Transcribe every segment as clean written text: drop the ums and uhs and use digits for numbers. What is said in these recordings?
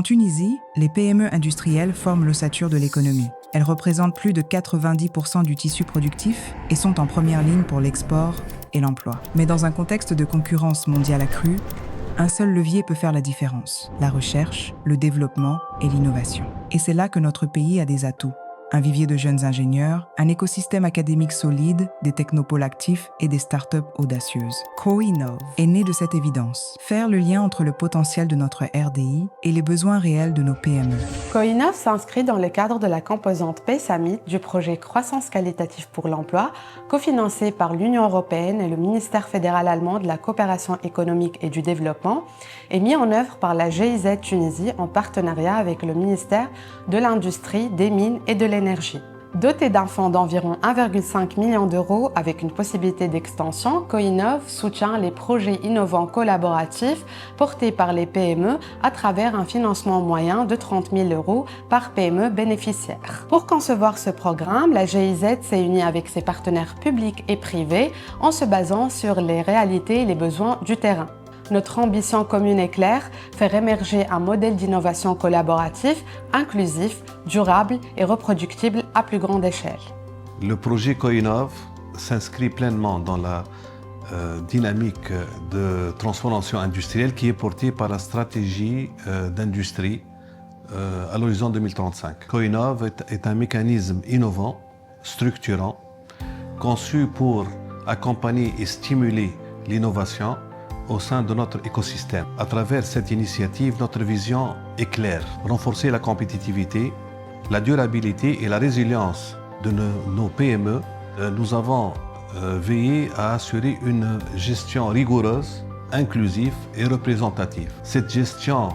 En Tunisie, les PME industrielles forment l'ossature de l'économie. Elles représentent plus de 90% du tissu productif et sont en première ligne pour l'export et l'emploi. Mais dans un contexte de concurrence mondiale accrue, un seul levier peut faire la différence: la recherche, le développement et l'innovation. Et c'est là que notre pays a des atouts. Un vivier de jeunes ingénieurs, un écosystème académique solide, des technopoles actifs et des startups audacieuses. CoInnov est né de cette évidence: faire le lien entre le potentiel de notre RDI et les besoins réels de nos PME. CoInnov s'inscrit dans le cadre de la composante Pay Summit du projet Croissance qualitative pour l'emploi, cofinancé par l'Union européenne et le ministère fédéral allemand de la coopération économique et du développement, et mis en œuvre par la GIZ Tunisie en partenariat avec le ministère de l'Industrie, des Mines et de l'Énergie. Doté d'un fonds d'environ 1,5 million d'euros avec une possibilité d'extension, CoInnov soutient les projets innovants collaboratifs portés par les PME à travers un financement moyen de 30 000 euros par PME bénéficiaire. Pour concevoir ce programme, la GIZ s'est unie avec ses partenaires publics et privés en se basant sur les réalités et les besoins du terrain. Notre ambition commune est claire: faire émerger un modèle d'innovation collaboratif, inclusif, durable et reproductible à plus grande échelle. Le projet CoInnov s'inscrit pleinement dans la dynamique de transformation industrielle qui est portée par la stratégie d'industrie à l'horizon 2035. CoInnov est un mécanisme innovant, structurant, conçu pour accompagner et stimuler l'innovation au sein de notre écosystème. À travers cette initiative, notre vision est claire: renforcer la compétitivité, la durabilité et la résilience de nos PME. Nous avons veillé à assurer une gestion rigoureuse, inclusive et représentative. Cette gestion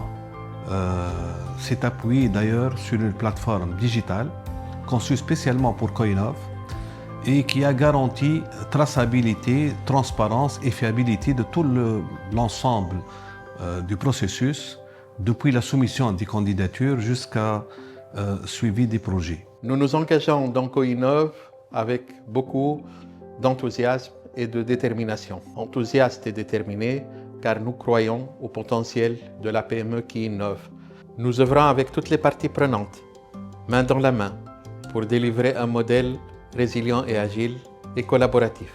s'est appuyée d'ailleurs sur une plateforme digitale conçue spécialement pour CoInnov et qui a garanti traçabilité, transparence et fiabilité de tout l'ensemble du processus, depuis la soumission des candidatures jusqu'à suivi des projets. Nous nous engageons dans CoInnov avec beaucoup d'enthousiasme et de détermination. Enthousiastes et déterminés car nous croyons au potentiel de la PME qui innove. Nous œuvrons avec toutes les parties prenantes, main dans la main, pour délivrer un modèle résilient et agile et collaboratif,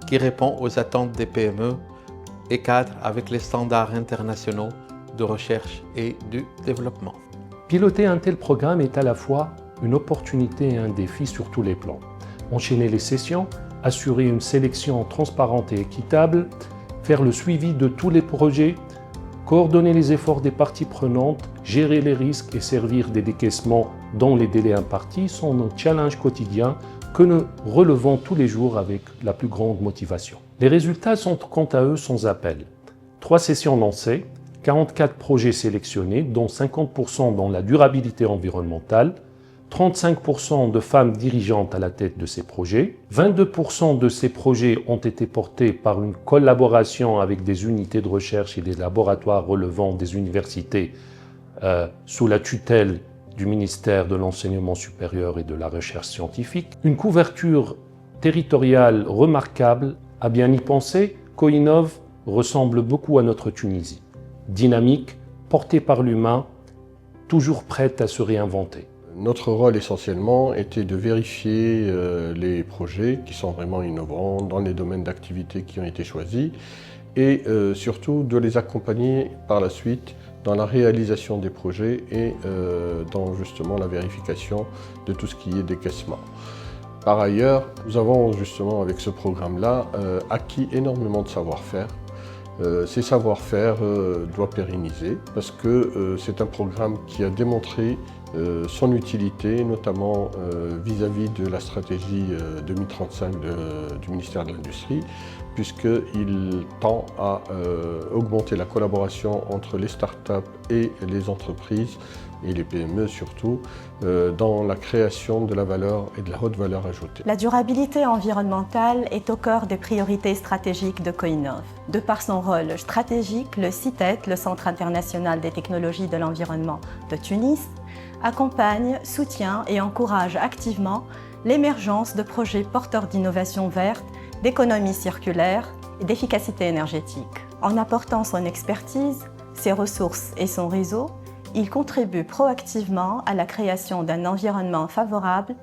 qui répond aux attentes des PME et cadre avec les standards internationaux de recherche et du développement. Piloter un tel programme est à la fois une opportunité et un défi sur tous les plans. Enchaîner les sessions, assurer une sélection transparente et équitable, faire le suivi de tous les projets, coordonner les efforts des parties prenantes, gérer les risques et servir des décaissements dans les délais impartis sont nos challenges quotidiens que nous relevons tous les jours avec la plus grande motivation. Les résultats sont quant à eux sans appel. 3 sessions lancées, 44 projets sélectionnés, dont 50% dans la durabilité environnementale, 35% de femmes dirigeantes à la tête de ces projets, 22% de ces projets ont été portés par une collaboration avec des unités de recherche et des laboratoires relevant des universités sous la tutelle du ministère de l'Enseignement supérieur et de la Recherche scientifique. Une couverture territoriale remarquable. À bien y penser, CoInnov ressemble beaucoup à notre Tunisie. Dynamique, portée par l'humain, toujours prête à se réinventer. Notre rôle essentiellement était de vérifier les projets qui sont vraiment innovants dans les domaines d'activité qui ont été choisis et surtout de les accompagner par la suite dans la réalisation des projets et dans justement la vérification de tout ce qui est décaissement. Par ailleurs, nous avons justement avec ce programme-là acquis énormément de savoir-faire. Ces savoir-faire doivent pérenniser parce que c'est un programme qui a démontré son utilité, notamment vis-à-vis de la stratégie 2035 du ministère de l'Industrie, puisqu'il tend à augmenter la collaboration entre les startups et les entreprises, et les PME surtout, dans la création de la valeur et de la haute valeur ajoutée. La durabilité environnementale est au cœur des priorités stratégiques de CoInnov. De par son rôle stratégique, le CITET, le Centre international des technologies de l'environnement de Tunis, accompagne, soutient et encourage activement l'émergence de projets porteurs d'innovation verte, d'économie circulaire et d'efficacité énergétique. En apportant son expertise, ses ressources et son réseau, Il contribue proactivement à la création d'un environnement favorable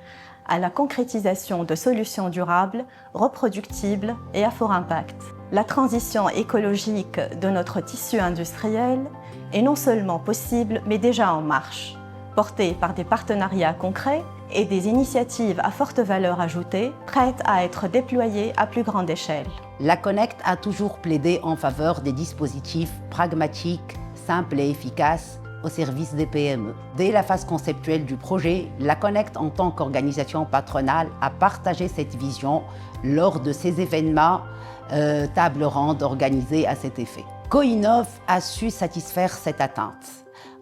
à la concrétisation de solutions durables, reproductibles et à fort impact. La transition écologique de notre tissu industriel est non seulement possible, mais déjà en marche, portée par des partenariats concrets et des initiatives à forte valeur ajoutée, prêtes à être déployées à plus grande échelle. La Connect a toujours plaidé en faveur des dispositifs pragmatiques, simples et efficaces au service des PME. Dès la phase conceptuelle du projet, la Connect, en tant qu'organisation patronale, a partagé cette vision lors de ces événements table ronde organisés à cet effet. Coinov a su satisfaire cette attente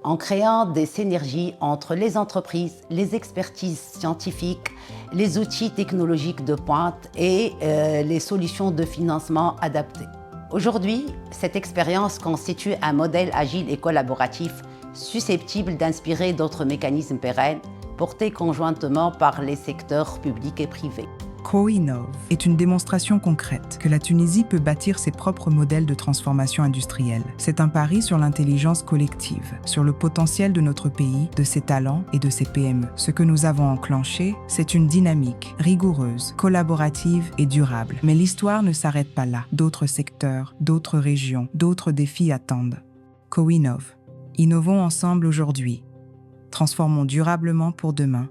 en créant des synergies entre les entreprises, les expertises scientifiques, les outils technologiques de pointe et les solutions de financement adaptées. Aujourd'hui, cette expérience constitue un modèle agile et collaboratif susceptible d'inspirer d'autres mécanismes pérennes portés conjointement par les secteurs publics et privés. Coinov est une démonstration concrète que la Tunisie peut bâtir ses propres modèles de transformation industrielle. C'est un pari sur l'intelligence collective, sur le potentiel de notre pays, de ses talents et de ses PME. Ce que nous avons enclenché, c'est une dynamique rigoureuse, collaborative et durable. Mais l'histoire ne s'arrête pas là. D'autres secteurs, d'autres régions, d'autres défis attendent. Coinov. Innovons ensemble aujourd'hui. Transformons durablement pour demain.